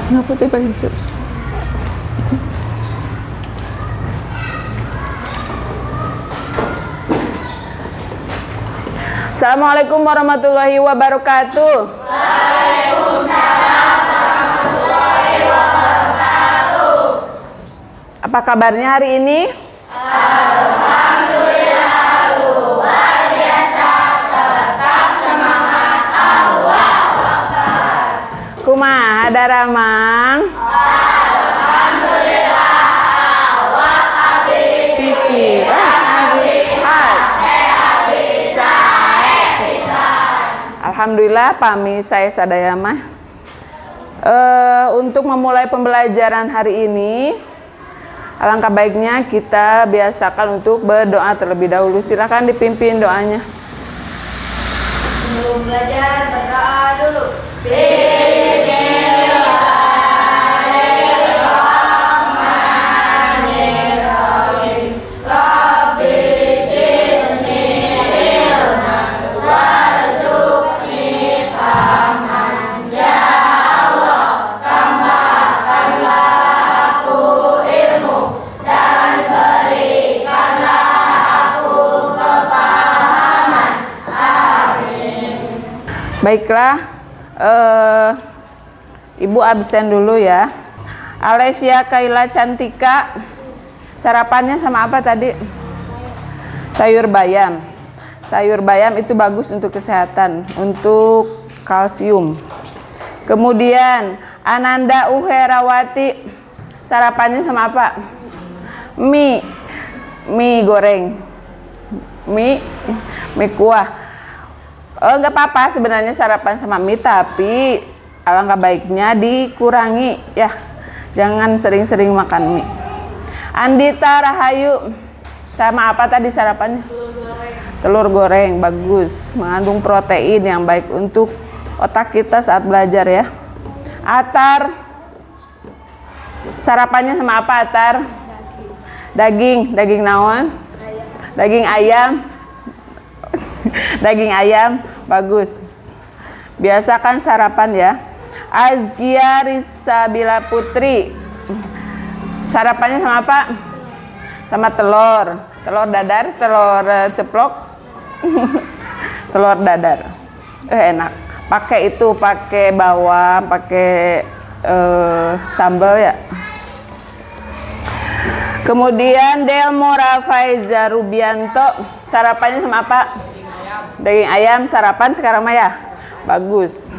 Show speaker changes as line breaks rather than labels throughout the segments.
Nggak putih paling itu. Assalamualaikum warahmatullahi wabarakatuh. Waalaikumsalam warahmatullahi wabarakatuh. Apa kabarnya hari ini? Alhamdulillah luar biasa, tetap semangat. Allahu Akbar. Kumaha daramang? Alhamdulillah awak abdi pikiran abdi hati abdi sae pisan. Alhamdulillah pami saya sadaya mah. Untuk memulai pembelajaran hari ini, alangkah baiknya kita biasakan untuk berdoa terlebih dahulu. Silakan dipimpin doanya.
Sebelum belajar berdoa dulu. Bismillahirrahmanirrahim. Rabbi zidni ilman warzuqni fahman. Ya Allah, tambahkanlah aku ilmu dan berikanlah aku kepahaman. Amin.
Baiklah, Ibu absen dulu ya. Alesia Kaila Cantika, sarapannya sama apa tadi? Sayur bayam. Sayur bayam itu bagus untuk kesehatan, untuk kalsium. Kemudian Ananda Uherawati, sarapannya sama apa? Mie goreng, mie kuah. Nggak apa-apa sebenarnya sarapan sama mie, tapi alangkah baiknya dikurangi ya, jangan sering-sering makan mie. Andita Rahayu, sama apa tadi sarapannya? Telur goreng, bagus, mengandung protein yang baik untuk otak kita saat belajar ya. Atar, sarapannya sama apa Atar? Daging naon? Daging ayam. Daging ayam, bagus. Biasakan sarapan ya. Azkia Risabila Putri, sarapannya sama apa? Sama telur dadar, telur ceplok. Telur dadar enak, pakai bawang, pakai sambal ya. Kemudian Delmora Faiza Rubianto, sarapannya sama apa? Daging ayam. Sarapan sekarang mah ya, bagus.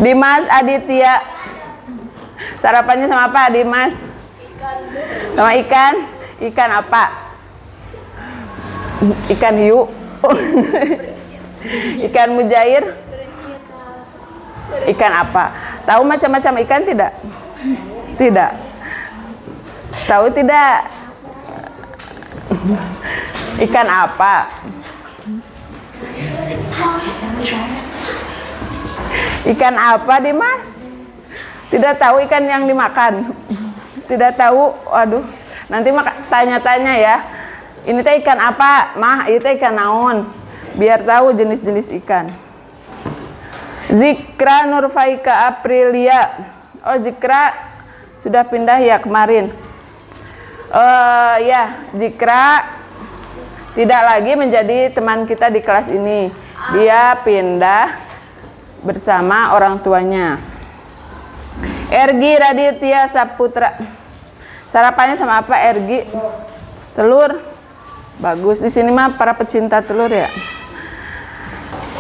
Dimas Aditya, sarapannya sama apa Dimas? Sama ikan. Ikan apa? Ikan hiu. Ikan mujair. Ikan apa? Tahu macam-macam ikan tidak? Tidak. Tahu tidak? Ikan apa? Ikan apa Dimas? Tidak tahu ikan yang dimakan? Tidak tahu? Waduh, nanti tanya-tanya ya. Ini teh ikan apa? Mah, itu ikan naon? Biar tahu jenis-jenis ikan. Zikra Nurfaika Aprilia. Oh, Zikra sudah pindah ya kemarin. Ya, Zikra tidak lagi menjadi teman kita di kelas ini. Dia pindah bersama orang tuanya. Ergi Raditya Saputra, sarapannya sama apa Ergi? Telur, bagus. Di sini mah para pecinta telur ya.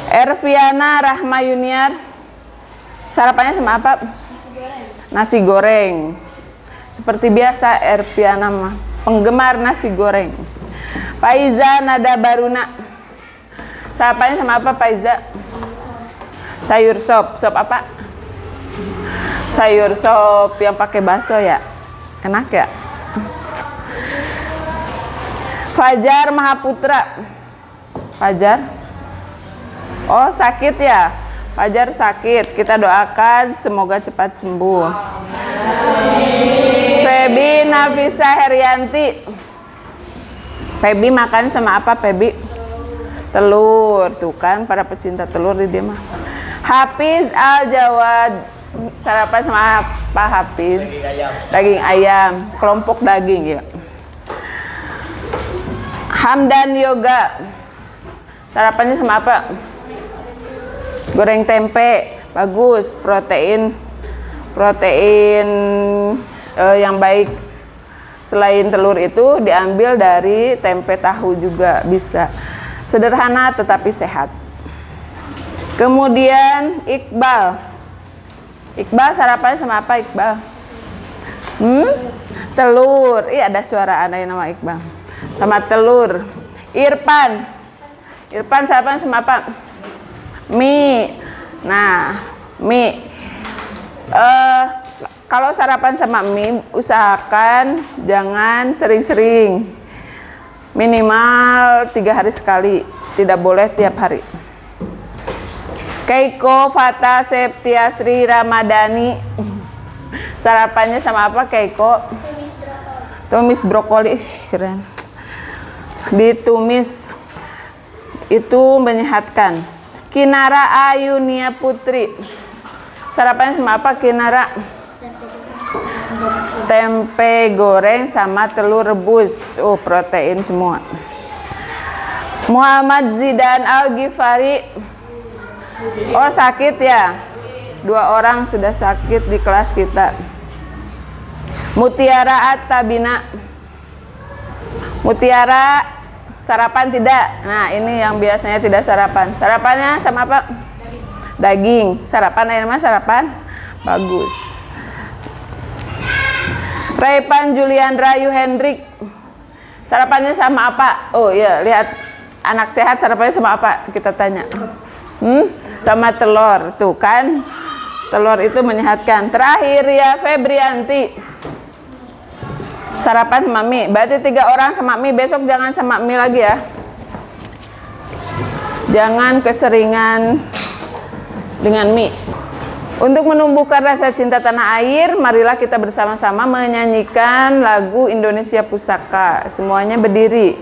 Erviana Rahma Yuniar, sarapannya sama apa? Nasi goreng. Seperti biasa Erviana mah penggemar nasi goreng. Faiza Nada Baruna, sarapannya sama apa Faiza? Sayur sop. Sop apa? Sayur sop yang pakai bakso ya, enak ya. Fajar Mahaputra, Fajar, oh sakit ya, Fajar sakit, kita doakan semoga cepat sembuh. Febi Nafisa Herianti, Febi makan sama apa Febi? Telur, tuh kan para pecinta telur di dia mah. Hafiz Al Jawad Sarapan sama Pak Hafiz.
Daging ayam.
Daging ayam, kelompok daging ya. Hamdan Yoga. Sarapannya sama apa? Goreng tempe, bagus, protein yang baik. Selain telur itu diambil dari tempe tahu juga bisa. Sederhana tetapi sehat. Kemudian Iqbal. Iqbal sarapannya sama apa Iqbal? Telur. Iya ada suara anak yang nama Iqbal. Sama telur. Irfan. Irfan sarapannya sama apa? Mie. Nah, mie. Kalau sarapan sama mie, usahakan jangan sering-sering. Minimal 3 hari sekali, tidak boleh tiap hari. Keiko Fata Septiasri Ramadhani. Sarapannya sama apa Keiko? Tumis brokoli. Keren. Ditumis. Itu menyehatkan. Kinara Ayunia Putri. Sarapannya sama apa Kinara? Tempe goreng sama telur rebus. Oh, protein semua. Muhammad Zidan Al-Ghifari. Oh, sakit ya? 2 orang sudah sakit di kelas kita. Mutiara At-Tabina. Mutiara sarapan tidak? Nah, ini yang biasanya tidak sarapan. Sarapannya sama apa? Daging. Sarapan air mas sarapan? Bagus. Raipan Julian Rayu Hendrik. Sarapannya sama apa? Oh iya, lihat anak sehat sarapannya sama apa? Kita tanya. Sama telur. Tuh kan. Telur itu menyehatkan. Terakhir ya Febrianti. Sarapan sama mie. Berarti 3 orang sama mie. Besok jangan sama mie lagi ya. Jangan keseringan dengan mie. Untuk menumbuhkan rasa cinta tanah air, marilah kita bersama-sama menyanyikan lagu Indonesia Pusaka. Semuanya berdiri.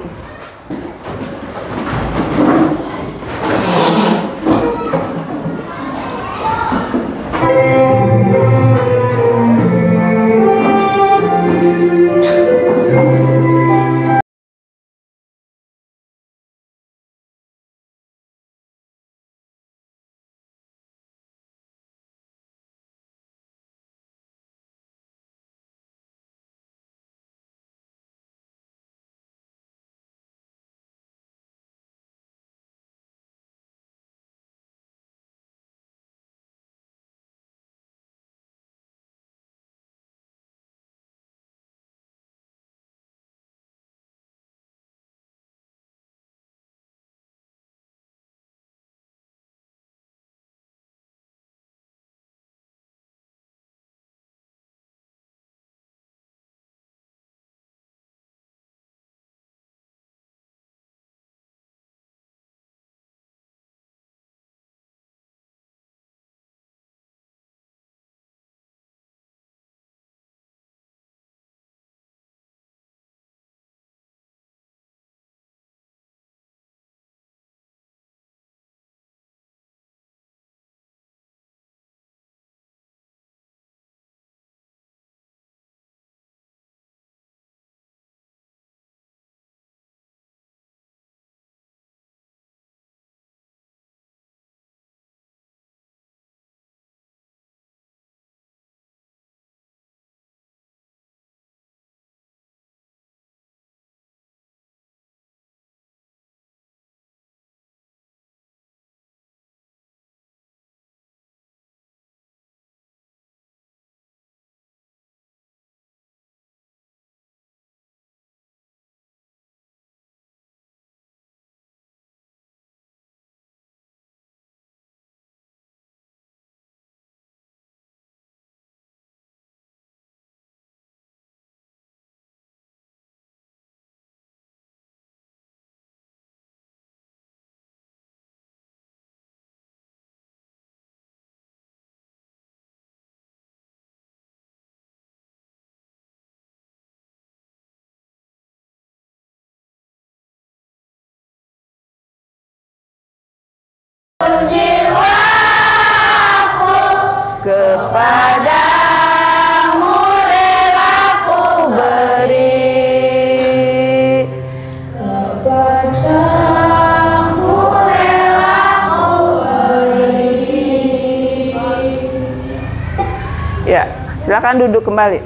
Silakan duduk kembali.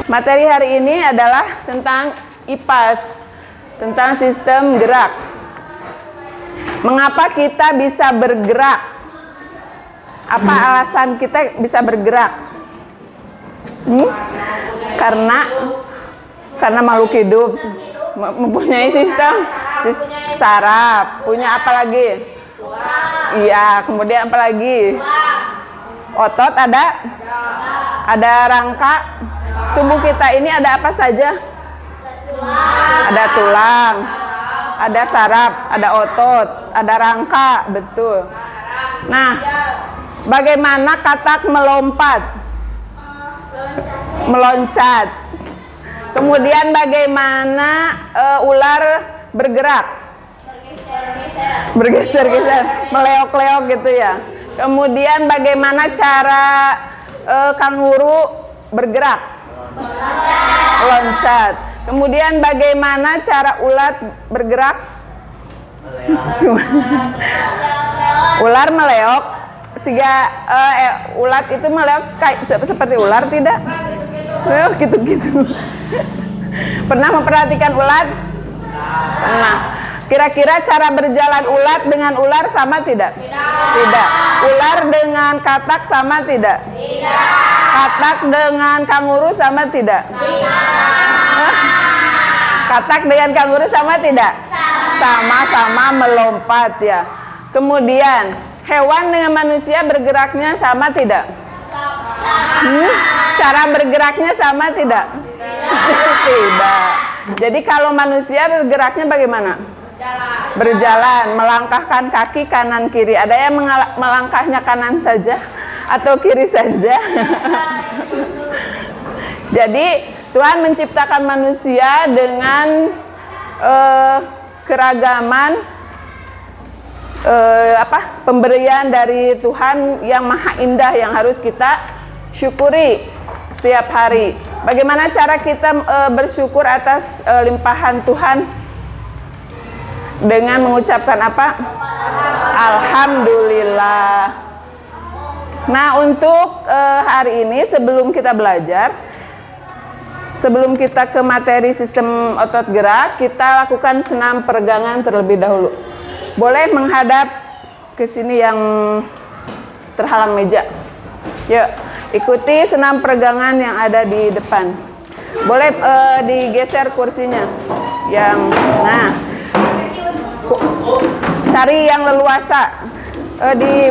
Materi hari ini adalah tentang IPAS, tentang sistem gerak. Mengapa kita bisa bergerak? Apa alasan kita bisa bergerak? Karena makhluk hidup mempunyai sistem saraf, punya apa lagi? Iya, kemudian apa lagi? Otot ada rangka. Tubuh kita ini ada apa saja? Ada tulang, ada saraf, ada otot, ada rangka, betul. Nah, bagaimana katak meloncat? Kemudian bagaimana ular bergerak? Bergeser-geser, meleok-leok gitu ya. Kemudian bagaimana cara kanguru bergerak? Loncat. Kemudian bagaimana cara ulat bergerak? Ular meleok. Sehingga ulat itu meleok seperti ular tidak? Gitu-gitu. Pernah memperhatikan ulat? Pernah. Kira-kira cara berjalan ulat dengan ular sama tidak? Tidak. Ular dengan katak sama tidak? Tidak. Katak dengan kanguru sama tidak? Tidak. Katak dengan kanguru sama tidak? Sama-sama melompat ya. Kemudian hewan dengan manusia bergeraknya sama tidak? Cara bergeraknya sama tidak? Tidak. Jadi kalau manusia bergeraknya bagaimana? Berjalan, melangkahkan kaki kanan kiri. Ada yang melangkahnya kanan saja atau kiri saja. Jadi Tuhan menciptakan manusia dengan keragaman pemberian dari Tuhan yang maha indah yang harus kita syukuri setiap hari. Bagaimana cara kita bersyukur atas limpahan Tuhan? Dengan mengucapkan apa? Alhamdulillah. Nah, untuk hari ini sebelum kita belajar, sebelum kita ke materi sistem otot gerak, kita lakukan senam peregangan terlebih dahulu. Boleh menghadap ke sini yang terhalang meja. Yuk, ikuti senam peregangan yang ada di depan. Boleh digeser kursinya. Cari yang leluasa.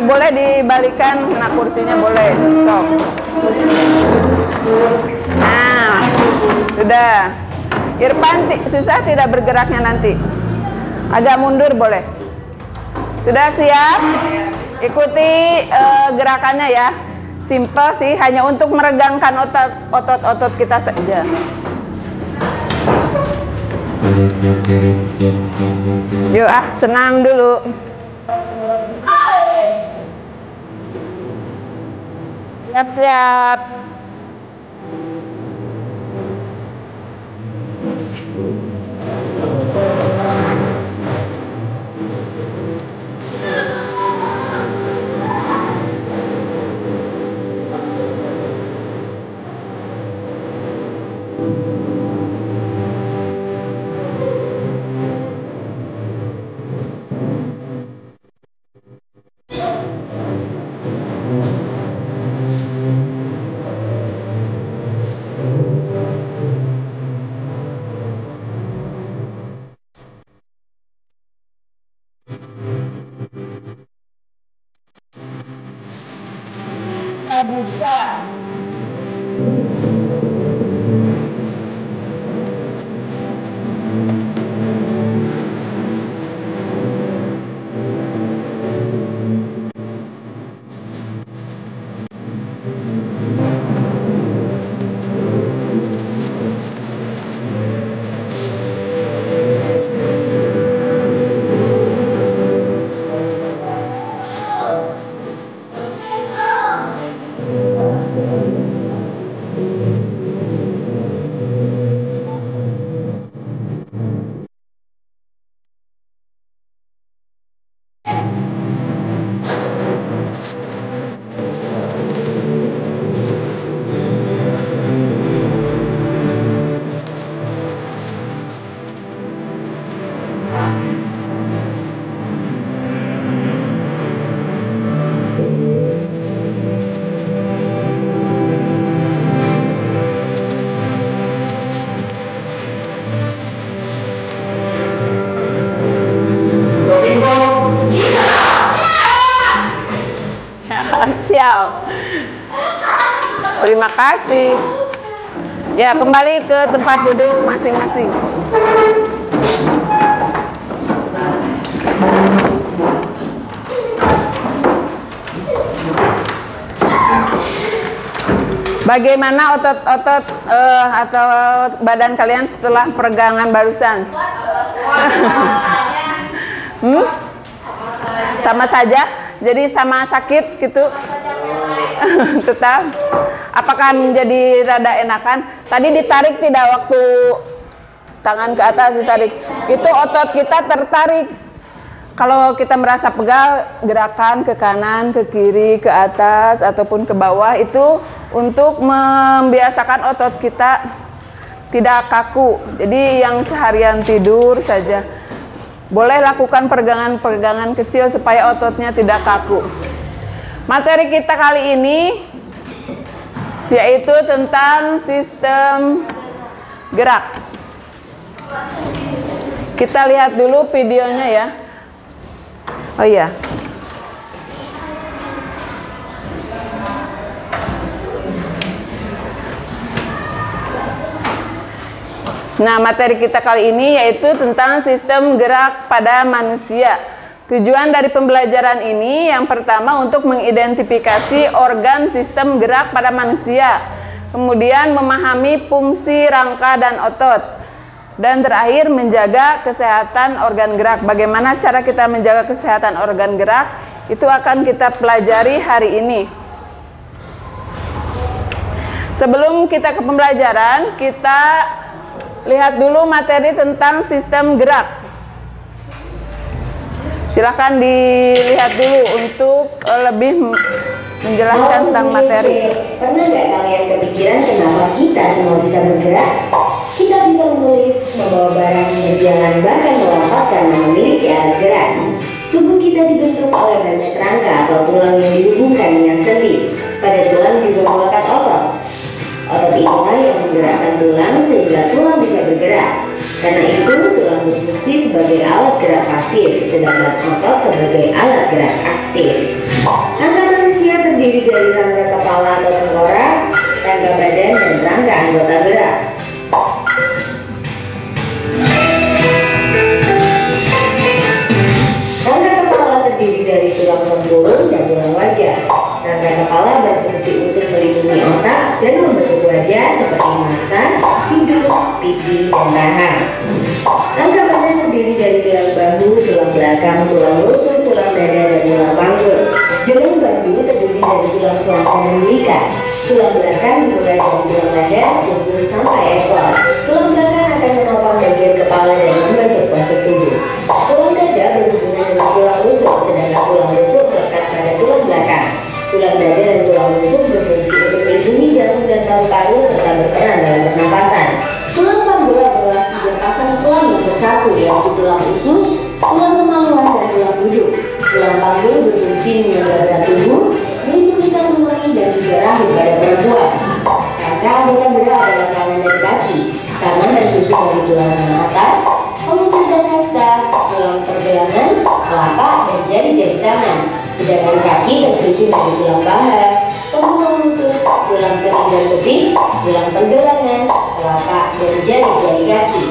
Boleh dibalikan, nah kursinya boleh. Stop. Nah, sudah. Irfan susah tidak bergeraknya nanti. Agak mundur boleh. Sudah siap? Ikuti gerakannya ya. Simple sih, hanya untuk meregangkan otot-otot kita saja. Yuk senam dulu. Siap-siap. Bisa. Siap. Terima kasih. Ya, kembali ke tempat duduk masing-masing. Bagaimana otot-otot atau badan kalian setelah peregangan barusan? Sama saja? Jadi sama sakit gitu? Tetap? Apakah menjadi rada enakan? Tadi ditarik tidak waktu tangan ke atas ditarik? Itu otot kita tertarik. Kalau kita merasa pegal, gerakan ke kanan, ke kiri, ke atas, ataupun ke bawah itu untuk membiasakan otot kita tidak kaku. Jadi yang seharian tidur saja, boleh lakukan peregangan-peregangan kecil supaya ototnya tidak kaku. Materi kita kali ini yaitu tentang sistem gerak. Kita lihat dulu videonya ya. Oh iya. Nah, materi kita kali ini yaitu tentang sistem gerak pada manusia. Tujuan dari pembelajaran ini yang pertama untuk mengidentifikasi organ sistem gerak pada manusia, kemudian memahami fungsi rangka dan otot, dan terakhir menjaga kesehatan organ gerak. Bagaimana cara kita menjaga kesehatan organ gerak? Itu akan kita pelajari hari ini. Sebelum kita ke pembelajaran, kita lihat dulu materi tentang sistem gerak. Silahkan dilihat dulu untuk lebih menjelaskan tentang materi.
Pernah nggak kalian kepikiran kenapa kita semua bisa bergerak? Kita bisa menulis, membawa barang, berjalan, bahkan melompat karena memiliki alat gerak. Tubuh kita dibentuk oleh banyak rangka atau tulang yang dihubungkan dengan sendi. Pada tulang juga melekat otot. Otot itulah yang menggerakkan tulang sehingga tulang bisa bergerak. Karena itu, tulang berfungsi sebagai alat gerak pasif, sedangkan otot sebagai alat gerak aktif. Rangka manusia terdiri dari rangka kepala atau tengkorak, rangka badan, dan rangka anggota gerak. Rangka kepala terdiri dari tulang tempurung dan tulang wajah. Rangka kepala berfungsi untuk melindungi otak dan membentuk wajah seperti mata, hidung, pipi, dan rahang. Rangka badan terdiri dari tulang bahu, tulang belakang, tulang rusuk, tulang dada, dan tulang panggul. Tulang bahu terdiri dari tulang selangkah dan belikat. Tulang belakang dimulai dari tulang dada, punggung sampai ekor. Tulang belakang akan menopang bagian kepala dan membentuk postur tubuh. Tulang dada berhubungan dengan tulang rusuk, sedangkan tulang rusuk melekat pada tulang belakang. Tulang dada dan tulang rusuk berfungsi untuk melindungi jantung dan paru-paru serta berperan dalam pernapasan. Tulang panggul adalah 3 pasang tulang yang bersatu, yaitu tulang usus, tulang kemaluan, dan tulang duduk. Tulang panggul berfungsi menyangga berat tubuh, melindungi kandung kemih, dan juga rahim pada perempuan. Rangka anggota gerak adalah tangan dan kaki. Tangan tersusun dari tulang tangan atas, pemukul dan hasta, tulang pergelangan, telapak, dan jari-jari tangan. Sedangkan kaki tersusun dari tulang paha, pemukul lutut, tulang kering dan betis, tulang pergelangan, telapak, dan jari-jari kaki.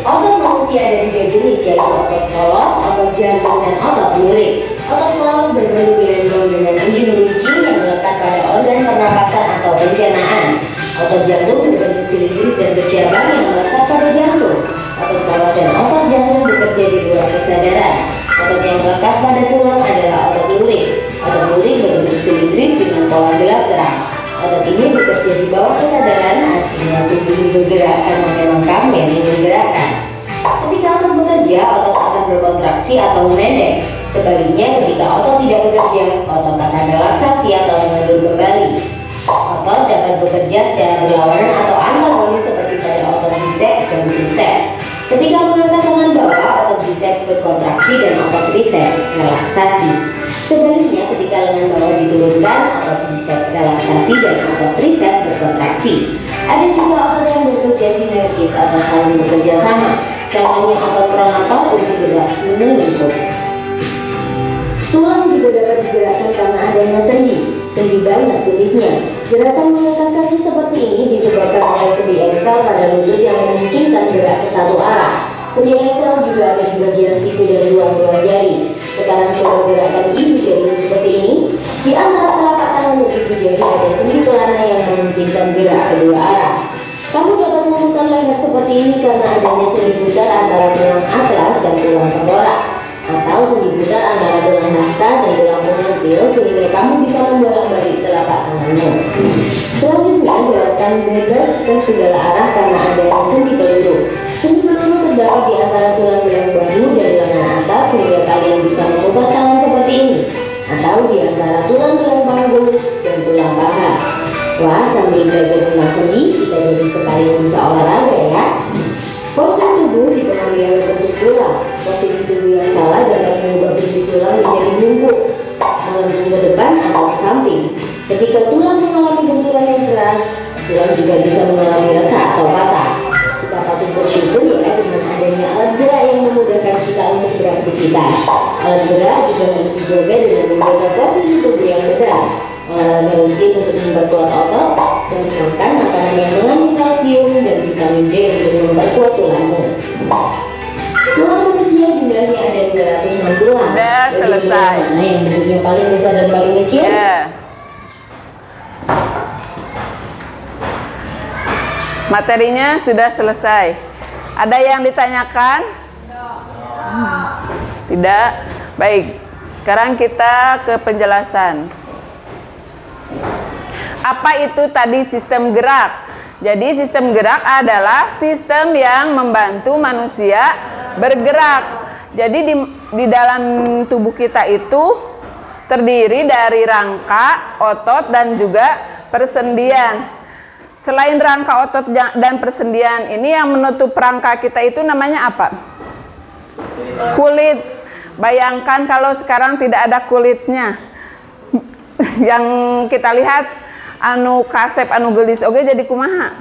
Otot manusia ada 3 jenis, yaitu otot polos, otot jantung, dan otot lurik. Otot polos berbentuk gelembung dengan ujung runcing yang melekat pada organ pernapasan atau pencernaan. Otot jantung berbentuk silindris dan bercabang yang melekat pada jantung. Otot polos dan otot jantung bekerja di luar kesadaran. Otot yang melekat pada tulang adalah otot lurik. Otot lurik berbentuk silindris dengan pola gelap terang. Otot ini bekerja di bawah kesadaran, artinya tubuh bergerak karena memang kami yang menggerakkan. Ketika otot bekerja, otot akan berkontraksi atau memendek. Sebaliknya, ketika otot tidak bekerja, otot akan relaksasi atau mengendur kembali. Otot dapat bekerja secara berlawanan atau antagonis seperti pada otot biceps dan triceps. Ketika mengangkat tangan bawah, otot biceps berkontraksi dan otot triceps relaksasi. Sebaliknya, ketika lengan bawah diturunkan, otot biceps relaksasi dan otot triceps berkontraksi. Ada juga otot yang bekerja sinergis atau saling bekerja sama. Contohnya otot pernapas untuk gerak menelungkup. Tulang juga dapat digerakkan karena adanya sendi. sendi banyak tulisnya. Gerakan mengangkat kaki seperti ini disebabkan oleh sendi aksal pada lutut yang memungkinkan gerak ke satu arah. Sendi aksal juga ada di bagian siku dan ruas-ruas jari. Sekarang coba gerakan ibu jari seperti ini. Di antara telapak tangan dan ibu jari ada sendi pelana yang memungkinkan gerak kedua arah. Kamu dapat memutar leher seperti ini karena adanya sendi putar antara tulang atlas dan tulang tengkorak, atau sendi putar antara tulang hasta dan tulang pengutil sehingga kamu bisa membolak-balik telapak tanganmu. Selanjutnya, gerakan bebas ke segala arah karena adanya sendi peluru. Sendi peluru terdapat di antara tulang belakang bahu dan lengan atas sehingga kalian bisa memutar tangan seperti ini, atau di antara tulang belakang panggung dan tulang paha. Wah, sambil belajar tentang sendi, kita jadi sekalian bisa olahraga ya. Postur tubuh dipengaruhi oleh bentuk tulang. Posisi tubuh yang salah dapat mengubah bentuk tulang menjadi bungkuk, melengkung ke depan atau ke samping. Ketika tulang mengalami benturan yang keras, tulang juga bisa mengalami retak atau patah. Kita patut bersyukur ya dengan adanya alat gerak yang memudahkan kita untuk beraktivitas. Alat gerak juga harus dijaga dengan menjaga posisi tubuh yang benar. Olahraga rutin untuk memperkuat otot dan makan makanan yang mengandung kalsium dan vitamin D untuk memperkuat tulangmu. Tulang manusia jumlahnya ada 206 tulang.
Udah selesai.
Mana yang bentuknya paling besar dan paling kecil?
Materinya sudah selesai. Ada yang ditanyakan? Tidak. Baik. Sekarang kita ke penjelasan. Apa itu tadi sistem gerak? Jadi sistem gerak adalah sistem yang membantu manusia bergerak. Jadi di dalam tubuh kita itu terdiri dari rangka, otot, dan juga persendian. Selain rangka, otot, dan persendian ini yang menutup rangka kita itu namanya apa? Kulit. Bayangkan kalau sekarang tidak ada kulitnya. Yang kita lihat anu kasep anu gelis oge jadi kumaha?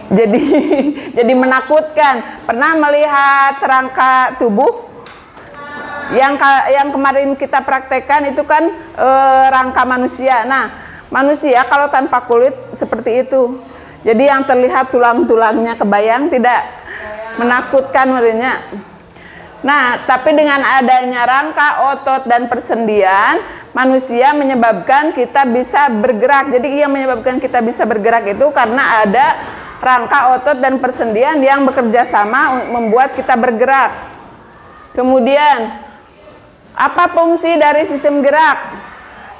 Jadi menakutkan. Pernah melihat rangka tubuh? Yang kemarin kita praktekkan itu kan rangka manusia. Nah, manusia kalau tanpa kulit seperti itu. Jadi yang terlihat tulang-tulangnya, kebayang tidak? Menakutkan merenya. Nah, tapi dengan adanya rangka, otot, dan persendian, manusia menyebabkan kita bisa bergerak. Jadi yang menyebabkan kita bisa bergerak itu karena ada rangka, otot, dan persendian yang bekerja sama membuat kita bergerak. Kemudian, apa fungsi dari sistem gerak?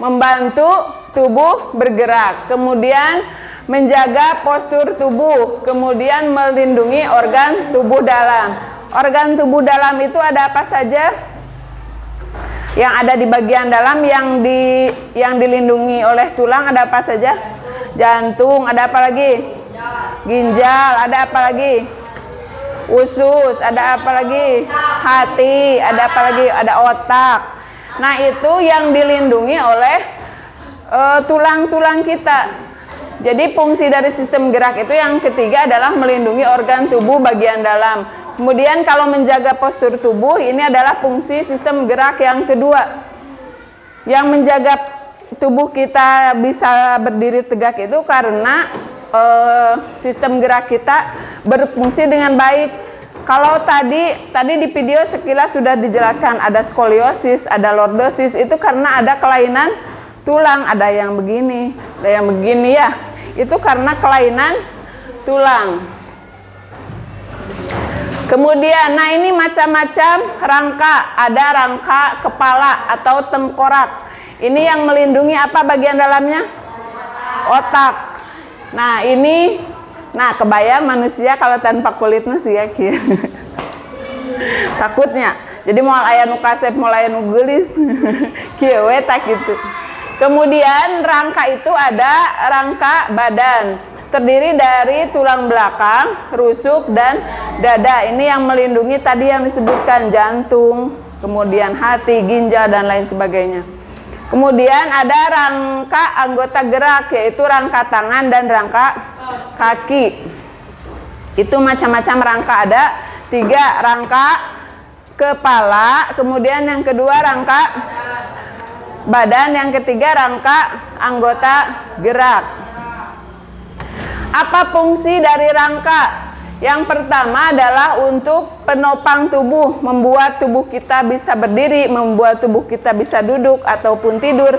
Membantu tubuh bergerak. Kemudian menjaga postur tubuh. Kemudian melindungi organ tubuh dalam. Organ tubuh dalam itu ada apa saja? Yang ada di bagian dalam yang dilindungi oleh tulang ada apa saja? Jantung, ada apa lagi? Ginjal, ada apa lagi? Usus, ada apa lagi? Hati, ada apa lagi? Ada otak. Nah, itu yang dilindungi oleh tulang-tulang kita. Jadi fungsi dari sistem gerak itu yang ketiga adalah melindungi organ tubuh bagian dalam. Kemudian kalau menjaga postur tubuh, ini adalah fungsi sistem gerak yang kedua. Yang menjaga tubuh kita bisa berdiri tegak itu karena sistem gerak kita berfungsi dengan baik. Kalau tadi di video sekilas sudah dijelaskan ada skoliosis, ada lordosis, itu karena ada kelainan tulang. Ada yang begini, ada yang begini ya. Itu karena kelainan tulang. Kemudian, nah ini macam-macam rangka. Ada rangka kepala atau tengkorak. Ini yang melindungi apa bagian dalamnya? Otak. Nah ini, nah kebayang manusia kalau tanpa kulitnya sih ya. Takutnya. Jadi mau aya nu kasep, mau aya nu geulis. Kieu we tak gitu. Kemudian rangka itu ada rangka badan. Terdiri dari tulang belakang, rusuk, dan dada. Ini yang melindungi tadi yang disebutkan jantung, kemudian hati, ginjal, dan lain sebagainya. Kemudian ada rangka anggota gerak, yaitu rangka tangan dan rangka kaki. Itu macam-macam rangka, ada 3 rangka kepala, kemudian yang kedua rangka badan, yang ketiga rangka anggota gerak. Apa fungsi dari rangka? Yang pertama adalah untuk penopang tubuh, membuat tubuh kita bisa berdiri, membuat tubuh kita bisa duduk ataupun tidur,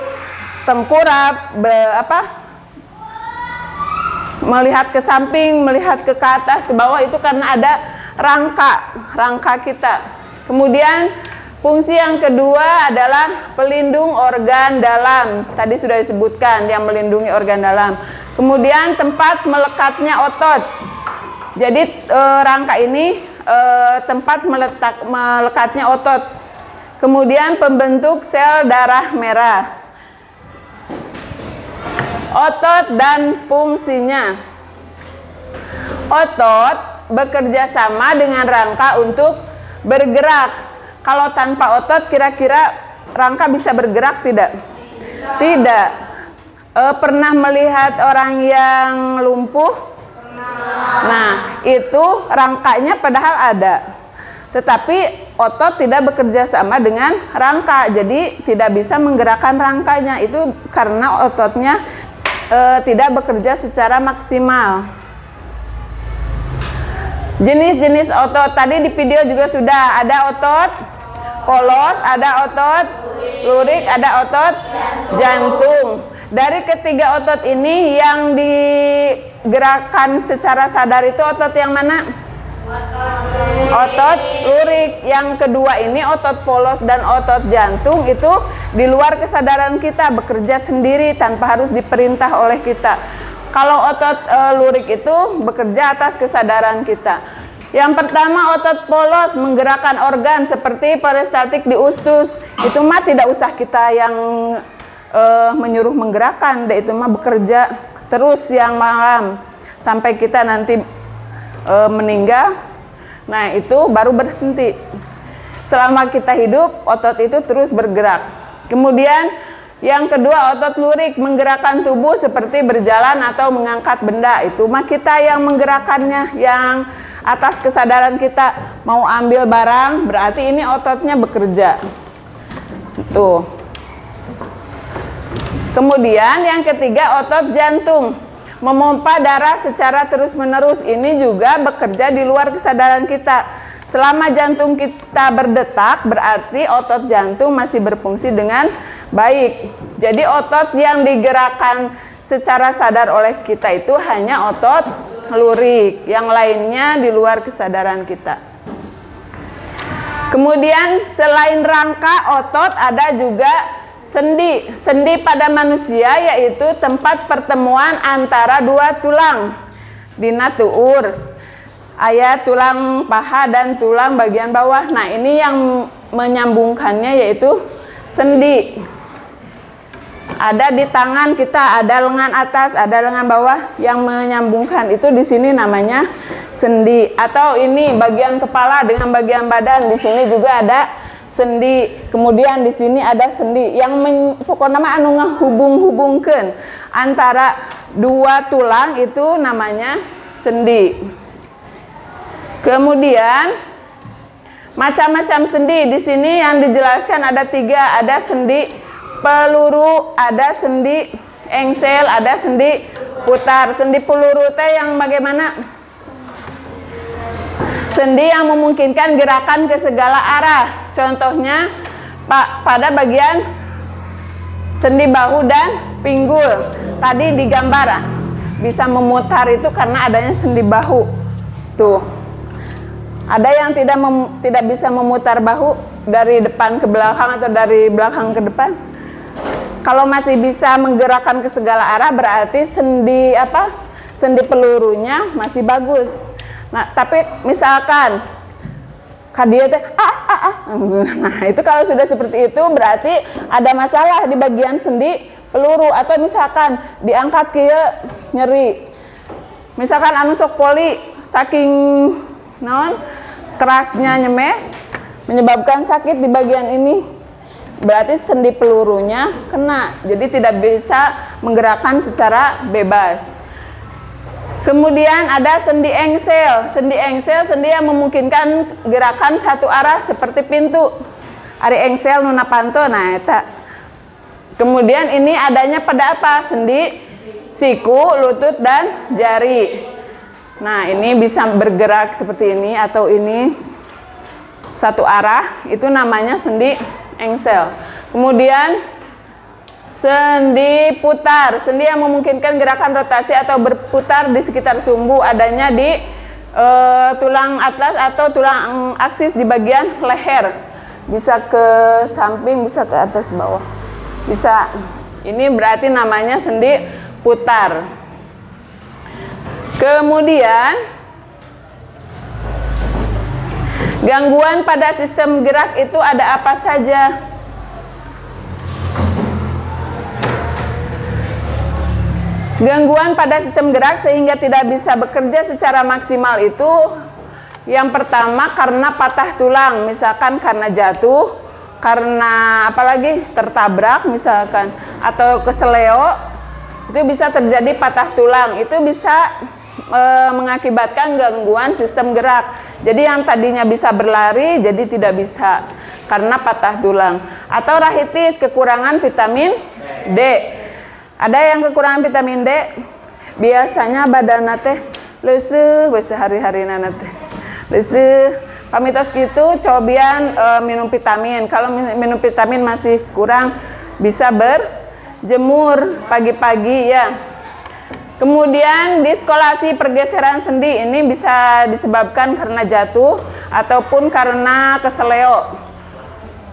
tengkurap, melihat ke samping, melihat ke atas, ke bawah, itu karena ada rangka kita. Kemudian fungsi yang kedua adalah pelindung organ dalam. Tadi sudah disebutkan yang melindungi organ dalam. Kemudian tempat melekatnya otot. Jadi rangka ini tempat melekatnya otot. Kemudian pembentuk sel darah merah. Otot dan fungsinya. Otot bekerja sama dengan rangka untuk bergerak. Kalau tanpa otot, kira-kira rangka bisa bergerak tidak? Tidak. Pernah melihat orang yang lumpuh? Nah, itu rangkanya padahal ada. Tetapi otot tidak bekerja sama dengan rangka. Jadi tidak bisa menggerakkan rangkanya. Itu karena ototnya tidak bekerja secara maksimal. Jenis-jenis otot tadi di video juga sudah ada otot polos, ada otot lurik, ada otot jantung. Dari ketiga otot ini yang digerakkan secara sadar itu otot yang mana? Otot lurik. Yang kedua ini otot polos dan otot jantung itu di luar kesadaran kita, bekerja sendiri tanpa harus diperintah oleh kita. Kalau otot lurik itu bekerja atas kesadaran kita. Yang pertama otot polos menggerakkan organ seperti peristaltik di ustus. Itu mah tidak usah kita yang menyuruh menggerakkan, itu mah bekerja terus siang malam sampai kita nanti meninggal. Nah, itu baru berhenti. Selama kita hidup, otot itu terus bergerak. Kemudian yang kedua otot lurik menggerakkan tubuh seperti berjalan atau mengangkat benda. Itu mah kita yang menggerakkannya, yang atas kesadaran kita. Mau ambil barang, berarti ini ototnya bekerja. Tuh. Kemudian yang ketiga otot jantung, memompa darah secara terus-menerus. Ini juga bekerja di luar kesadaran kita. Selama jantung kita berdetak, berarti otot jantung masih berfungsi dengan baik. Jadi otot yang digerakkan secara sadar oleh kita itu hanya otot lurik, yang lainnya di luar kesadaran kita. Kemudian selain rangka otot ada juga sendi. Sendi pada manusia yaitu tempat pertemuan antara dua tulang. Dina tuur, aya tulang paha dan tulang bagian bawah. Nah, ini yang menyambungkannya yaitu sendi. Ada di tangan kita, ada lengan atas, ada lengan bawah yang menyambungkan. Itu di sini namanya sendi. Atau ini bagian kepala dengan bagian badan, di sini juga ada sendi. Kemudian di sini ada sendi yang pokoknya nama anu ngahubung-hubungkeun antara dua tulang, itu namanya sendi. Kemudian macam-macam sendi di sini yang dijelaskan ada 3, ada sendi peluru, ada sendi engsel, ada sendi putar. Sendi peluru teh yang bagaimana? Sendi yang memungkinkan gerakan ke segala arah. Contohnya pada bagian sendi bahu dan pinggul. Tadi digambar bisa memutar itu karena adanya sendi bahu. Tuh. Ada yang tidak bisa memutar bahu dari depan ke belakang atau dari belakang ke depan. Kalau masih bisa menggerakkan ke segala arah berarti sendi sendi pelurunya masih bagus. Nah, tapi misalkan kadia teh nah itu kalau sudah seperti itu berarti ada masalah di bagian sendi peluru. Atau misalkan diangkat kieu nyeri, misalkan anu sok poli saking naon kerasnya nyemes menyebabkan sakit di bagian ini, berarti sendi pelurunya kena, jadi tidak bisa menggerakkan secara bebas. Kemudian ada sendi engsel. Sendi engsel sendi yang memungkinkan gerakan satu arah seperti pintu. Ari engsel nu napanto, nah eta Kemudian ini adanya pada apa? Sendi, siku, lutut, dan jari. Nah, ini bisa bergerak seperti ini atau ini satu arah, itu namanya sendi engsel. Kemudian sendi putar, sendi yang memungkinkan gerakan rotasi atau berputar di sekitar sumbu, adanya di tulang atlas atau tulang aksis di bagian leher. Bisa ke samping, bisa ke atas bawah. Bisa. Ini berarti namanya sendi putar. Kemudian gangguan pada sistem gerak itu ada apa saja? Gangguan pada sistem gerak sehingga tidak bisa bekerja secara maksimal itu yang pertama karena patah tulang, misalkan karena jatuh, karena apalagi tertabrak misalkan, atau keseleo, itu bisa terjadi patah tulang, itu bisa mengakibatkan gangguan sistem gerak. Jadi yang tadinya bisa berlari jadi tidak bisa karena patah tulang. Atau rahitis, kekurangan vitamin D. Ada yang kekurangan vitamin D, biasanya badan teh leuseuh we sehari-harina teh. Leuseuh. Pamitos kitu cobian minum vitamin. Kalau minum vitamin masih kurang, bisa berjemur pagi-pagi ya. Kemudian diskolasi, pergeseran sendi, ini bisa disebabkan karena jatuh ataupun karena keseleo.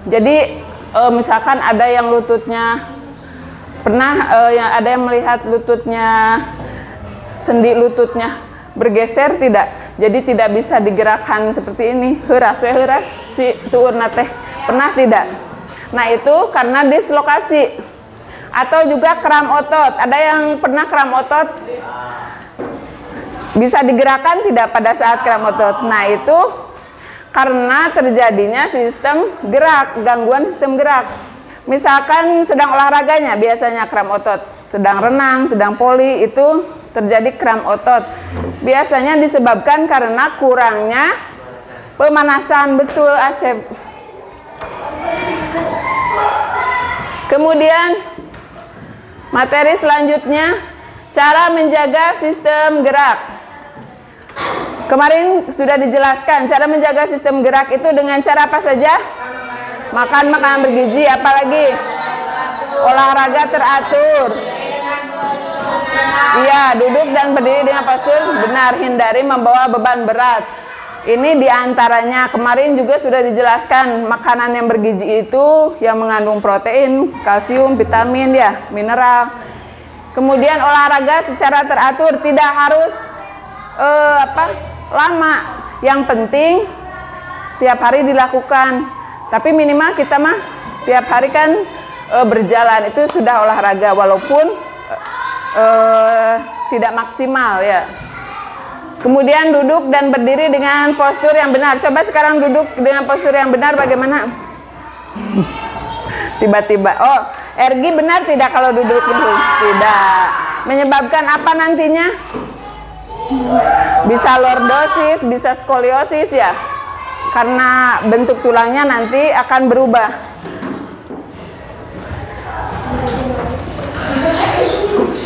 Jadi misalkan ada yang lututnya pernah ada yang melihat lututnya, sendi lututnya bergeser tidak? Jadi tidak bisa digerakkan seperti ini. Heuras si tuurna teh. Pernah tidak? Nah, itu karena dislokasi. Atau juga kram otot. Ada yang pernah kram otot? Bisa digerakkan tidak pada saat kram otot? Nah, itu karena terjadinya sistem gerak, gangguan sistem gerak. Misalkan sedang olahraganya biasanya kram otot, sedang renang, sedang poli, itu terjadi kram otot. Biasanya disebabkan karena kurangnya pemanasan, betul Acep. Kemudian materi selanjutnya, cara menjaga sistem gerak. Kemarin sudah dijelaskan cara menjaga sistem gerak itu dengan cara apa saja? Makan makanan bergizi, apalagi olahraga teratur. Iya, duduk dan berdiri dengan postur benar, hindari membawa beban berat. Ini diantaranya. Kemarin juga sudah dijelaskan makanan yang bergizi itu yang mengandung protein, kalsium, vitamin ya, mineral. Kemudian olahraga secara teratur, tidak harus lama. Yang penting tiap hari dilakukan. Tapi minimal kita mah tiap hari kan berjalan, itu sudah olahraga walaupun tidak maksimal ya. Kemudian duduk dan berdiri dengan postur yang benar. Coba sekarang duduk dengan postur yang benar bagaimana? Tiba-tiba, oh, Ergi benar tidak kalau duduk itu? Tidak. Menyebabkan apa nantinya? Bisa lordosis, bisa skoliosis ya. Karena bentuk tulangnya nanti akan berubah.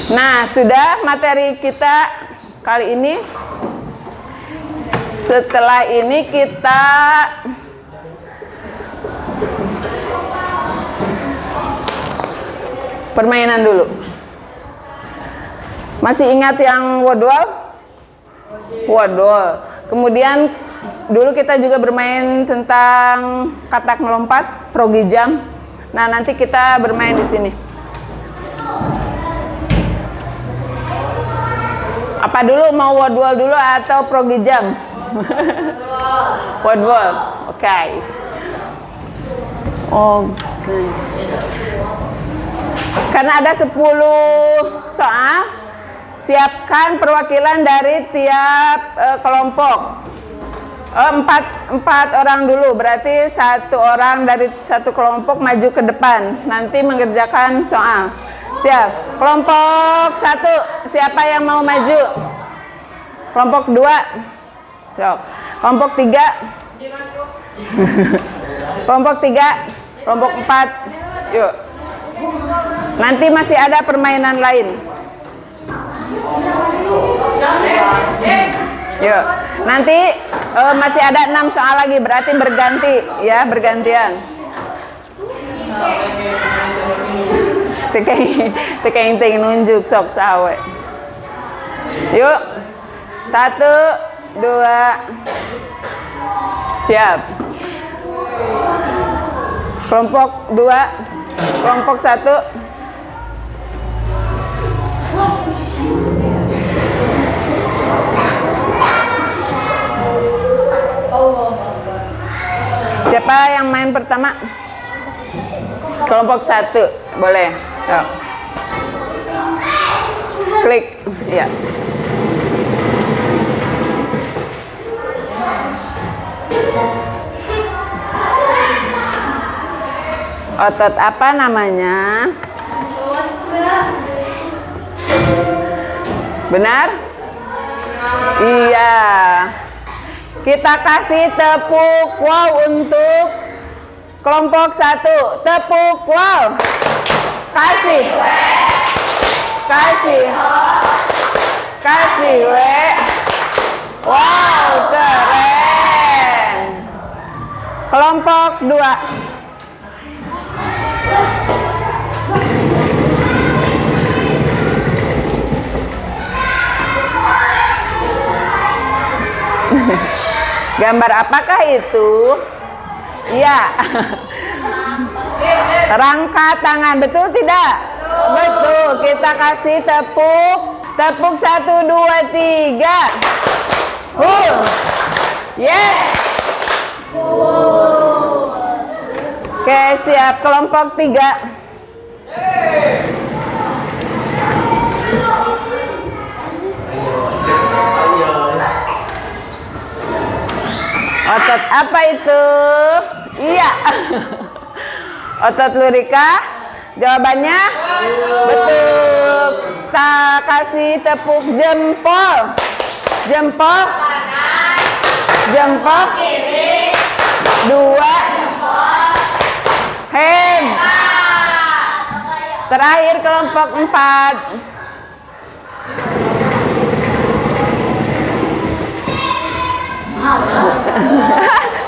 Nah, sudah materi kita kali ini. Setelah ini kita permainan dulu. Masih ingat yang wodol? Wodol. Kemudian dulu kita juga bermain tentang katak melompat, progi jam. Nah, nanti kita bermain di sini. Apa dulu, mau wodol dulu atau progi jam? Wodol. Oke. Oke. Karena ada 10 soal, siapkan perwakilan dari tiap kelompok. Empat orang dulu, berarti satu orang dari satu kelompok maju ke depan, nanti mengerjakan soal. Siap. Kelompok 1, siapa yang mau maju? Kelompok 2. Yuk. Kelompok 3. Kelompok 3. Kelompok 4. Yuk. Nanti masih ada permainan lain. Yuk, nanti masih ada 6 soal lagi, berarti berganti ya, bergantian. Tekeng nunjuk sok sawe. Yuk, 1, 2, siap. Kelompok 2, kelompok 1. Siapa yang main pertama? Kelompok 1, boleh. Yuk. Klik, ya. Otot apa namanya? Benar? Iya. Kita kasih tepuk wow untuk kelompok 1. Tepuk wow. Kasih. Kasih. Kasih we. Wow, keren. Kelompok 2. Gambar apakah itu? Iya. Rangka tangan, betul tidak? Betul. Kita kasih tepuk. Tepuk 1, 2, 3. Yes. Oke, siap. Kelompok 3. Otot apa itu? Iya. Otot lurika. Jawabannya betul. Kita kasih tepuk jempol. Jempol. Jempol kiri. 2. Hand. Terakhir kelompok 4.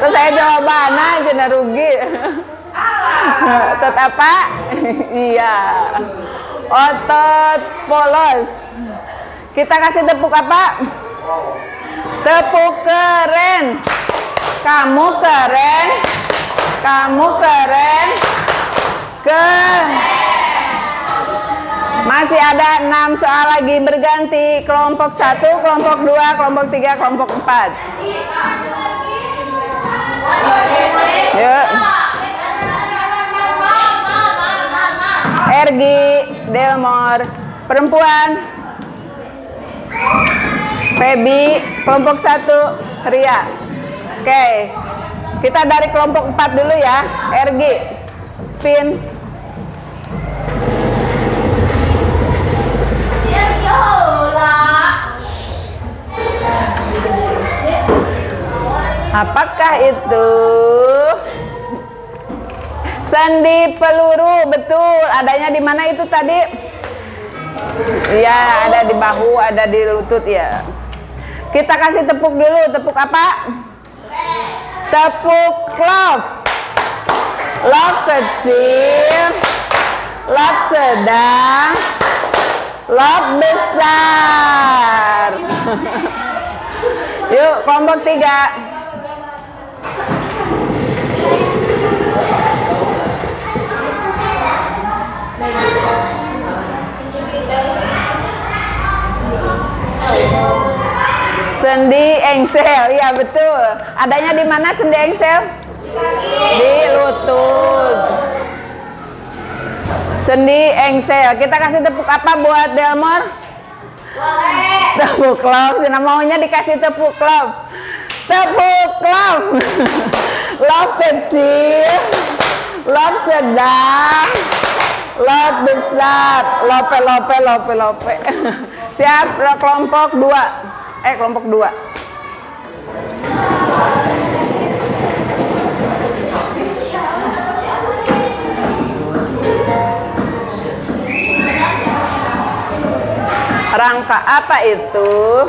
Terus saya jawaban aja, nah rugi. Otot apa? Iya. Otot polos. Kita kasih tepuk apa? Tepuk keren. Kamu keren. Kamu keren. Masih ada 6 soal lagi, berganti. Kelompok 1, kelompok 2, kelompok 3, kelompok 4. Yuk. Ergi, Delmor, perempuan. Feby, kelompok 1, Ria. Oke. Kita dari kelompok 4 dulu ya. Ergi, spin. Apakah itu? Sendi peluru, betul. Adanya di mana itu tadi? Iya, ada di bahu, ada di lutut ya. Kita kasih tepuk dulu. Tepuk apa? Tepuk love. Love kecil, love sedang, love besar. Yuk, kelompok 3. Sendi engsel, ya betul. Adanya di mana sendi engsel? Di lutut. Sendi engsel. Kita kasih tepuk apa buat Delmor? Tepuk love. Nah, maunya dikasih tepuk love. Tepuk love. Love kecil, love sedang, love besar. Lope, lope, lope, lope. Siap, kelompok 2. Kelompok 2. Rangka apa itu?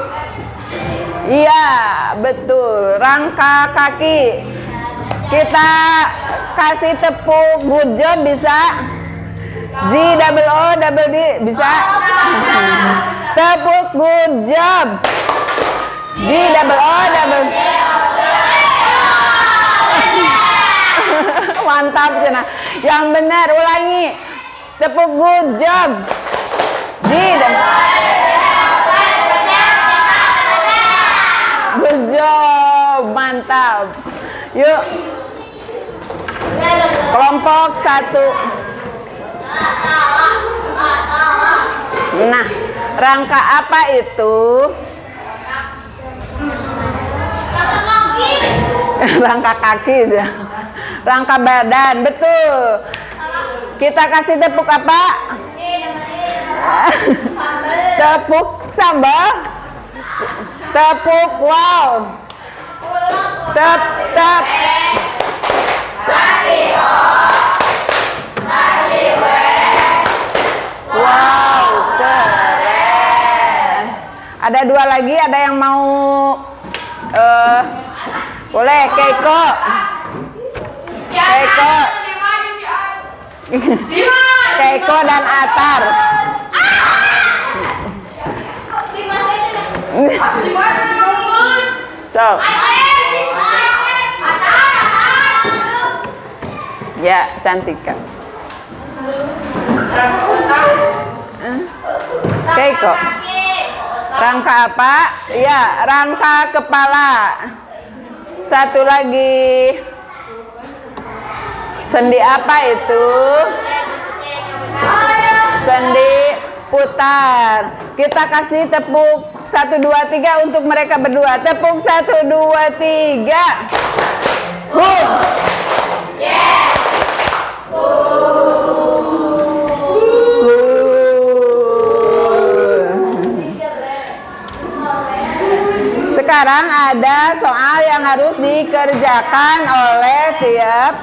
Iya, betul. Rangka kaki. Kita kasih tepuk good job bisa? G double O double D bisa? Tepuk good job. G double O double D. Mantap Cina. Yang benar ulangi. Tepuk good job. G double good job. Mantap. Yuk. Kelompok 1. Nah, rangka apa itu? Rangka kaki ya. Rangka badan, betul. Kita kasih tepuk apa? Tepuk sambal. Tepuk wow. Tep. Wow, keren. Ada 2 lagi, ada yang mau boleh Keiko. Keiko dan Atar. So. Ya, cantik kan. Keiko. Rangka apa? Ya, rangka kepala. Satu lagi. Sendi apa itu? Sendi putar. Kita kasih tepuk 1, 2, 3 untuk mereka berdua. Tepuk 1, 2, 3. Sekarang ada soal yang harus dikerjakan oleh tiap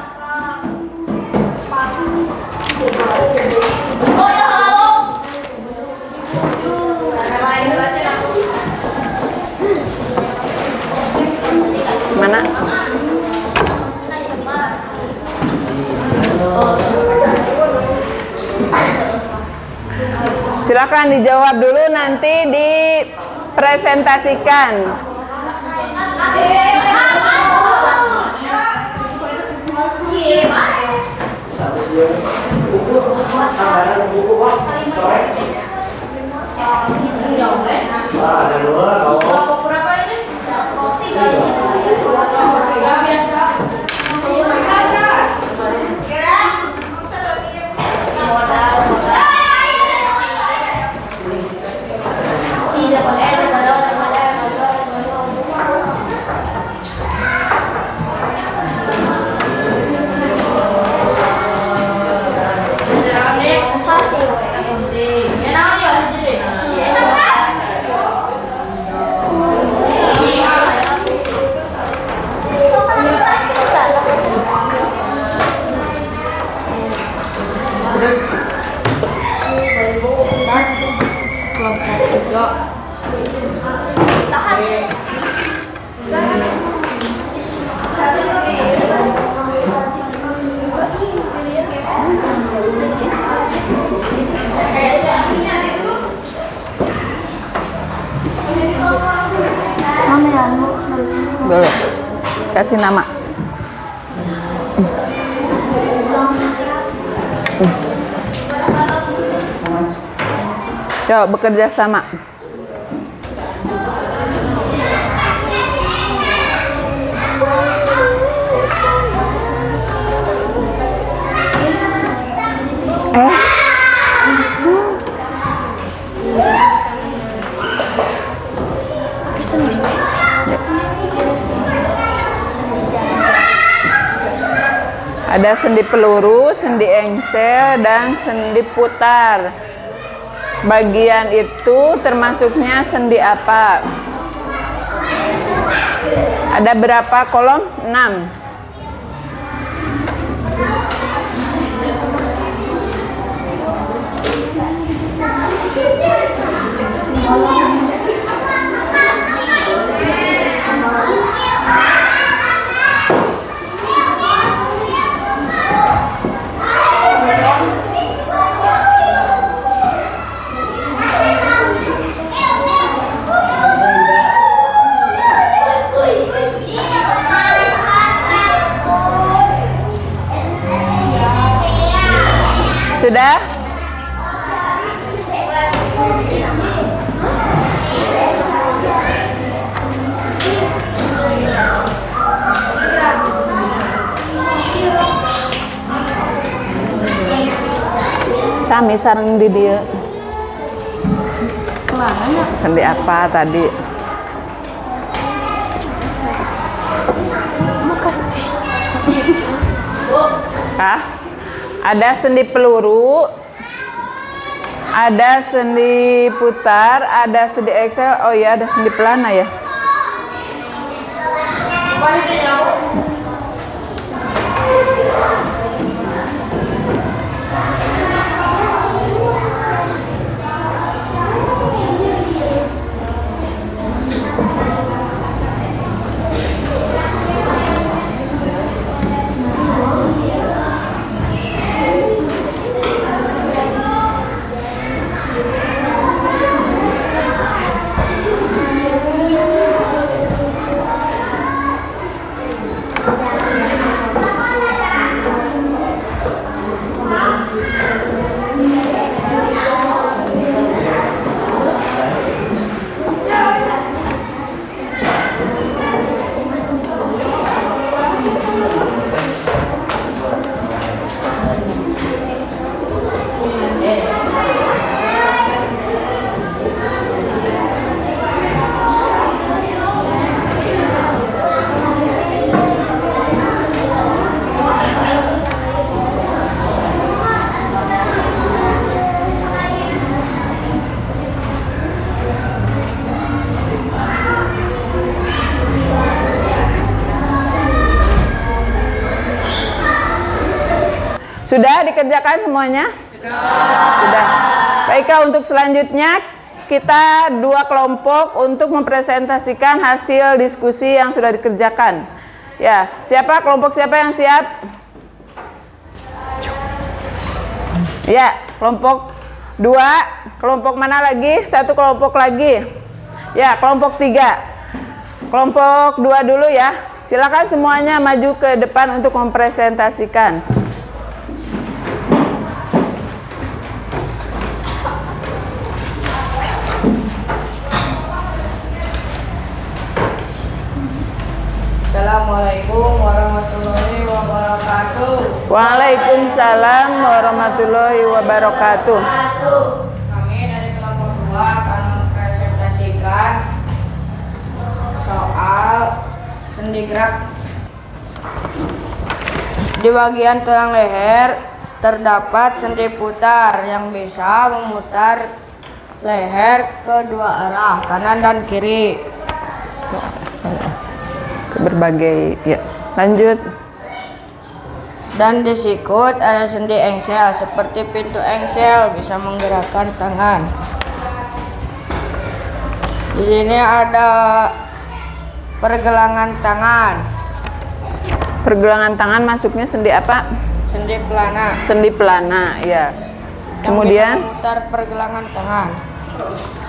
mana? Silakan dijawab dulu, nanti dipresentasikan. Boleh. Kasih nama. Yuk, bekerja sama. Ada sendi peluru, sendi engsel, dan sendi putar. Bagian itu termasuknya sendi apa? Ada berapa kolom? 6. Sudah? Sami sareng di dia. Sendi apa tadi? Hah? Ada sendi peluru, ada sendi putar, ada sendi Excel. Oh ya, ada sendi pelana ya. Sudah dikerjakan semuanya? Sudah. Baiklah, untuk selanjutnya kita dua kelompok untuk mempresentasikan hasil diskusi yang sudah dikerjakan. Ya, siapa kelompok siapa yang siap? Ya, kelompok 2, kelompok mana lagi? Satu kelompok lagi. Ya, kelompok 3. Kelompok 2 dulu ya. Silakan semuanya maju ke depan untuk mempresentasikan.
Assalamualaikum warahmatullahi wabarakatuh.
Waalaikumsalam warahmatullahi wabarakatuh.
Kami dari kelompok 2 akan mempresentasikan soal sendi gerak. Di bagian tulang leher terdapat sendi putar yang bisa memutar leher ke dua arah, kanan dan kiri.
Berbagai, ya, lanjut.
Dan di sikut ada sendi engsel seperti pintu engsel, bisa menggerakkan tangan. Di sini ada pergelangan tangan.
Pergelangan tangan masuknya sendi apa?
Sendi pelana.
Sendi pelana, ya.
Yang
Kemudian
bisa memutar pergelangan tangan.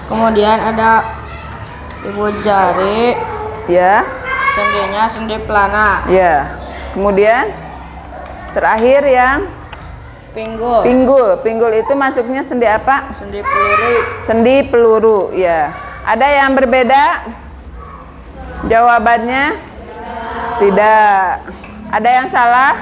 Kemudian ada ibu jari.
ya,
Sendinya sendi pelana.
ya. Kemudian terakhir yang
Pinggul.
pinggul. Pinggul itu masuknya sendi apa?
Sendi peluru.
Sendi peluru, ya. Ada yang berbeda? Jawabannya tidak. Ada yang salah?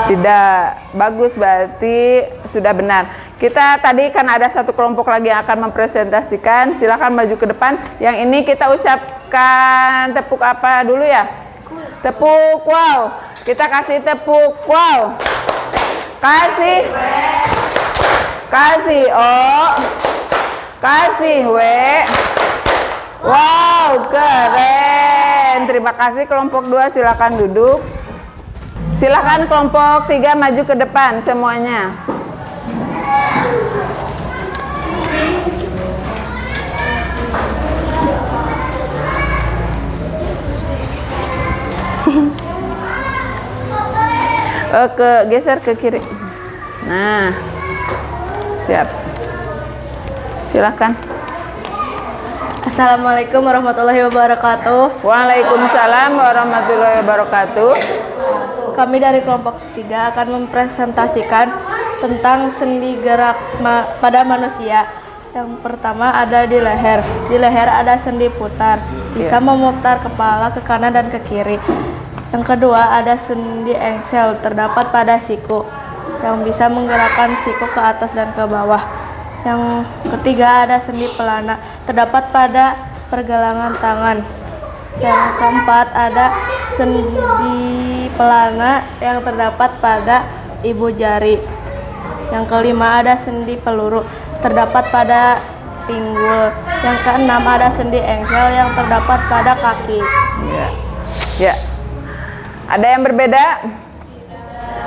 Tidak. Bagus, berarti sudah benar. Kita tadi kan ada satu kelompok lagi yang akan mempresentasikan. Silakan maju ke depan. Yang ini kita ucapkan tepuk apa dulu ya? Tepuk wow. Kita kasih tepuk wow. Kasih. Kasih O. Kasih W. Wow, keren. Terima kasih kelompok 2, silakan duduk. Silakan kelompok 3 maju ke depan semuanya. Geser ke kiri. Nah, siap. Silakan.
Assalamualaikum warahmatullahi wabarakatuh.
Waalaikumsalam warahmatullahi wabarakatuh.
kami dari kelompok 3 akan mempresentasikan tentang sendi gerak pada manusia. Yang pertama ada di leher. Di leher ada sendi putar, bisa memutar kepala ke kanan dan ke kiri. Yang kedua ada sendi engsel, terdapat pada siku, yang bisa menggerakkan siku ke atas dan ke bawah. Yang ketiga ada sendi pelana, terdapat pada pergelangan tangan. Yang keempat ada sendi pelana yang terdapat pada ibu jari. Yang kelima ada sendi peluru, terdapat pada pinggul. Yang keenam ada sendi engsel yang terdapat pada kaki.
Ya. Ada yang berbeda?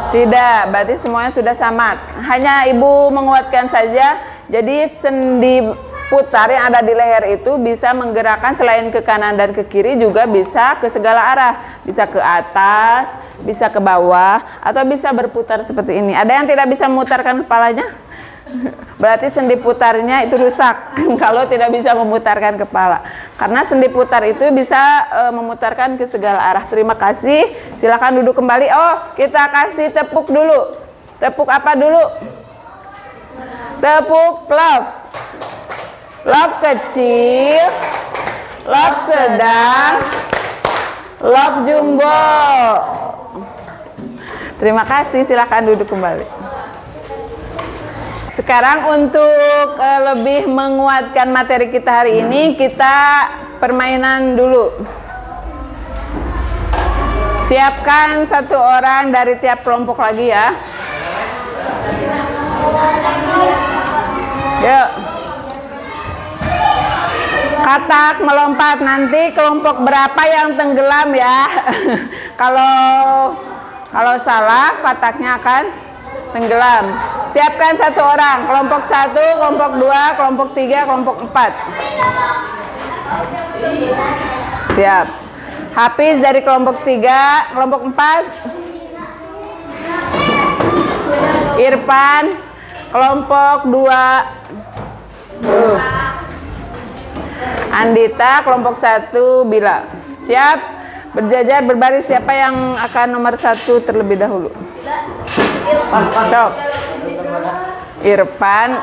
Tidak, berarti semuanya sudah sama. Hanya Ibu menguatkan saja. Jadi sendi putar yang ada di leher itu bisa menggerakkan selain ke kanan dan ke kiri, juga bisa ke segala arah. Bisa ke atas, bisa ke bawah, atau bisa berputar seperti ini. Ada yang tidak bisa memutarkan kepalanya? Berarti sendi putarnya itu rusak kalau tidak bisa memutarkan kepala. Karena sendi putar itu bisa memutarkan ke segala arah. Terima kasih. Silakan duduk kembali. Oh, kita kasih tepuk dulu. Tepuk apa dulu? Tepuk love. Love kecil, love sedang, love jumbo. Terima kasih. Silakan duduk kembali. Sekarang untuk lebih menguatkan materi kita hari ini, kita permainan dulu. Siapkan satu orang dari tiap kelompok lagi ya. Yuk. Katak melompat, nanti kelompok berapa yang tenggelam ya. Kalau salah, kataknya akan tenggelam. Siapkan satu orang, kelompok 1, kelompok 2, kelompok 3, kelompok 4. Siap. Hafiz dari kelompok 3, kelompok 4. Irfan, kelompok 2. Andita, kelompok 1, Bila. Siap? Berjajar berbaris, siapa yang akan nomor 1 terlebih dahulu? Sok. Irfan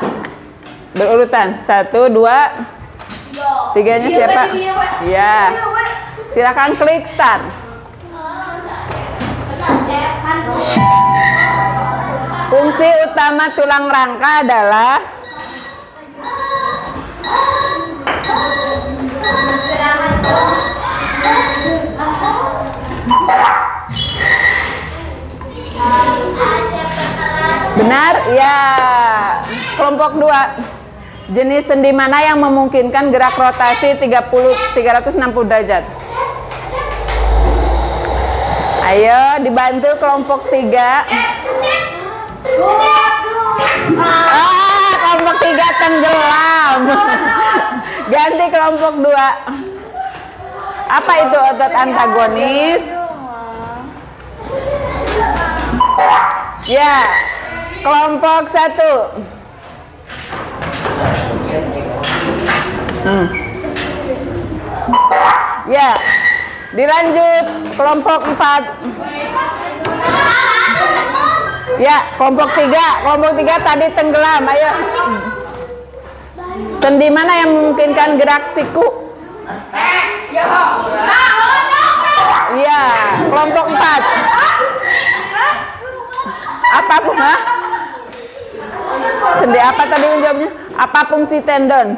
berurutan 1, 2, 3-nya siapa? Ya. Silakan klik start. Fungsi utama tulang rangka adalah benar? Ya. Kelompok 2. Jenis sendi mana yang memungkinkan gerak rotasi 360 derajat? Ayo dibantu kelompok 3. Kelompok 3 tenggelam. Ganti kelompok 2. Apa itu otot antagonis? Ya. Kelompok 1. Ya. Dilanjut kelompok 4. Ya, kelompok 3. Kelompok 3 tadi tenggelam. Ayo. Sendi mana yang memungkinkan gerak siku? Ya, kelompok 4. Apa bunga? Sendi apa tadi menjawabnya? Apa fungsi tendon?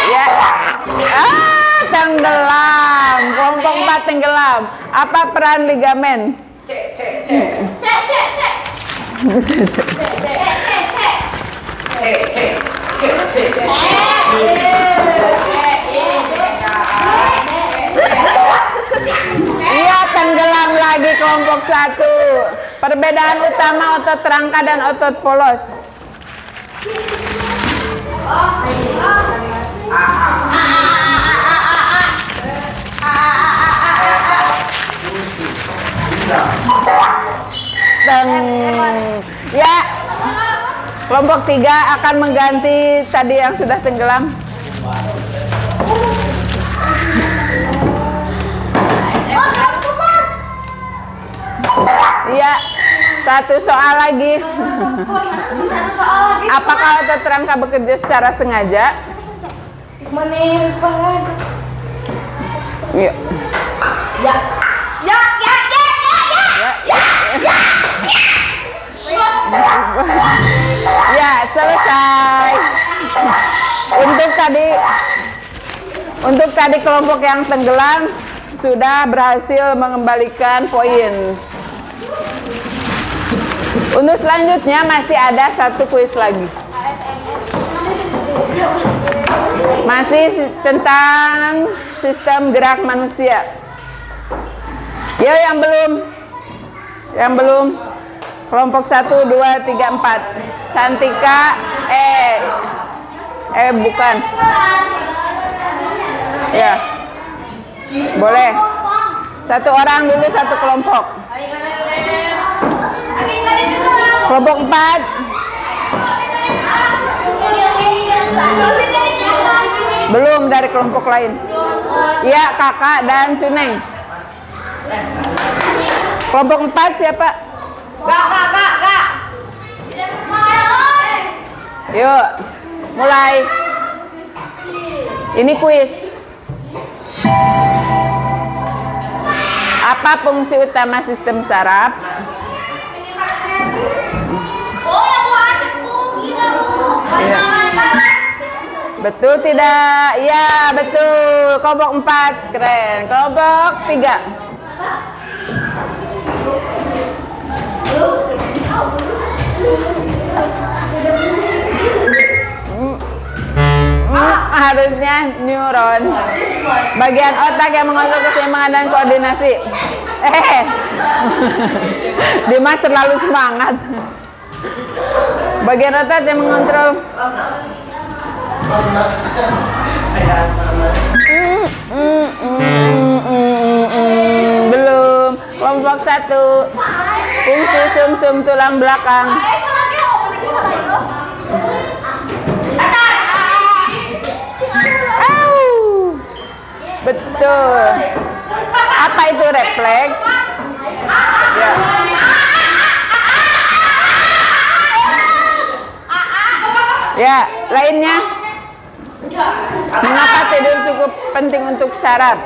Ya. Tenggelam. Kelompok 4 tenggelam. Apa peran ligamen? Iya, tenggelam lagi kelompok 1. Perbedaan utama otot rangka dan otot polos. Ya, Kelompok 3 akan mengganti tadi yang sudah tenggelam. Iya, satu soal lagi. Apakah otot rangka bekerja secara sengaja? Yuk. Ya, selesai. Untuk tadi kelompok yang tenggelam sudah berhasil mengembalikan poin. Untuk selanjutnya masih ada satu kuis lagi. Masih tentang sistem gerak manusia. Ya, yang belum. Kelompok 1, 2, 3, 4. Cantika, bukan. Ya. Boleh. Satu orang dulu satu kelompok. Kelompok 4. Belum dari kelompok lain. Ya, Kakak dan Cuneng. Kelompok 4 siapa? Kak. Yuk, mulai. Ini kuis. Apa fungsi utama sistem saraf? Ya. Betul tidak? Ya, betul. Kelompok 4, keren. Kelompok 3. Harusnya neuron, bagian otak yang mengontrol keseimbangan dan koordinasi. Dimas terlalu semangat. Bagian otak yang mengontrol. Belum. Kelompok 1, fungsi sumsum tulang belakang. Betul. Apa itu refleks? Ya. Ya, lainnya. Mengapa tidur cukup penting untuk saraf?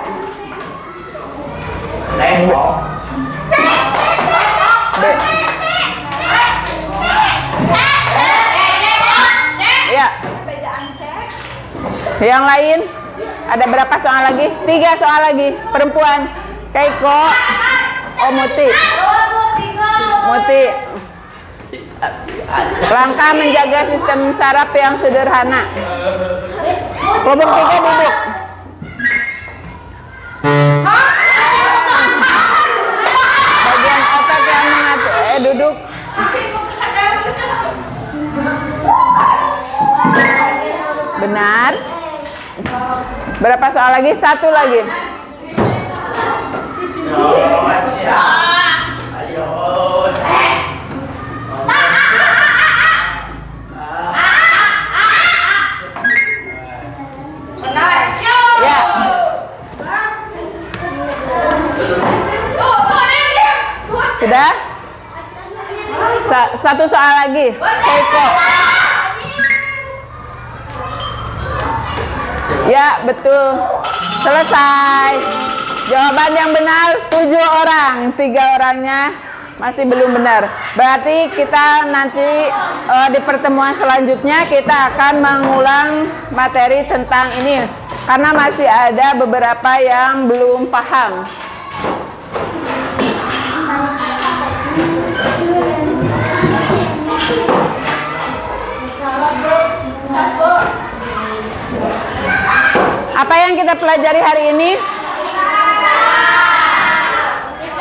Ya. Yang lain? Ada berapa soal lagi? 3 soal lagi. Perempuan. Keiko. Oh, Muti. Langkah menjaga sistem saraf yang sederhana. Kelompok 3 duduk. Bagian otak yang mengatur. Duduk. Benar. Berapa soal lagi? 1 lagi. Ya. Sudah? Satu soal lagi. Keiko. Ya, betul. Selesai. Jawaban yang benar 7 orang. 3 orangnya masih belum benar. Berarti kita nanti di pertemuan selanjutnya kita akan mengulang materi tentang ini. Karena masih ada beberapa yang belum paham. Apa yang kita pelajari hari ini?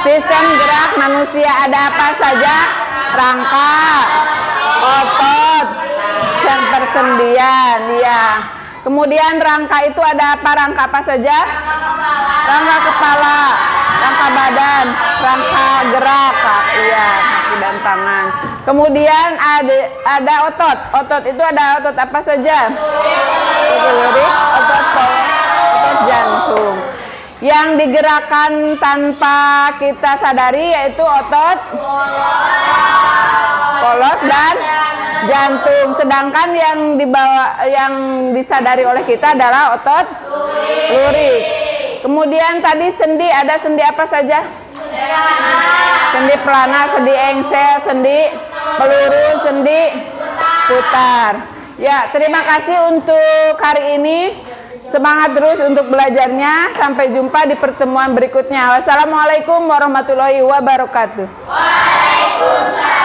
Sistem gerak manusia ada apa saja? Rangka, otot, persendian, ya. Kemudian rangka itu ada apa? Rangka apa saja? Rangka kepala, rangka badan, rangka gerak, ya, kaki dan tangan. Kemudian ada otot. Otot itu ada otot apa saja? Otot lirik, otot jantung. Yang digerakkan tanpa kita sadari yaitu otot polos dan jantung. Sedangkan yang disadari oleh kita adalah otot lurik. Kemudian tadi sendi, ada sendi apa saja? Sendi pelana, sendi engsel, sendi peluru, sendi putar. Ya, terima kasih untuk hari ini. Semangat terus untuk belajarnya. Sampai jumpa di pertemuan berikutnya. Wassalamualaikum warahmatullahi wabarakatuh.
Waalaikumsalam.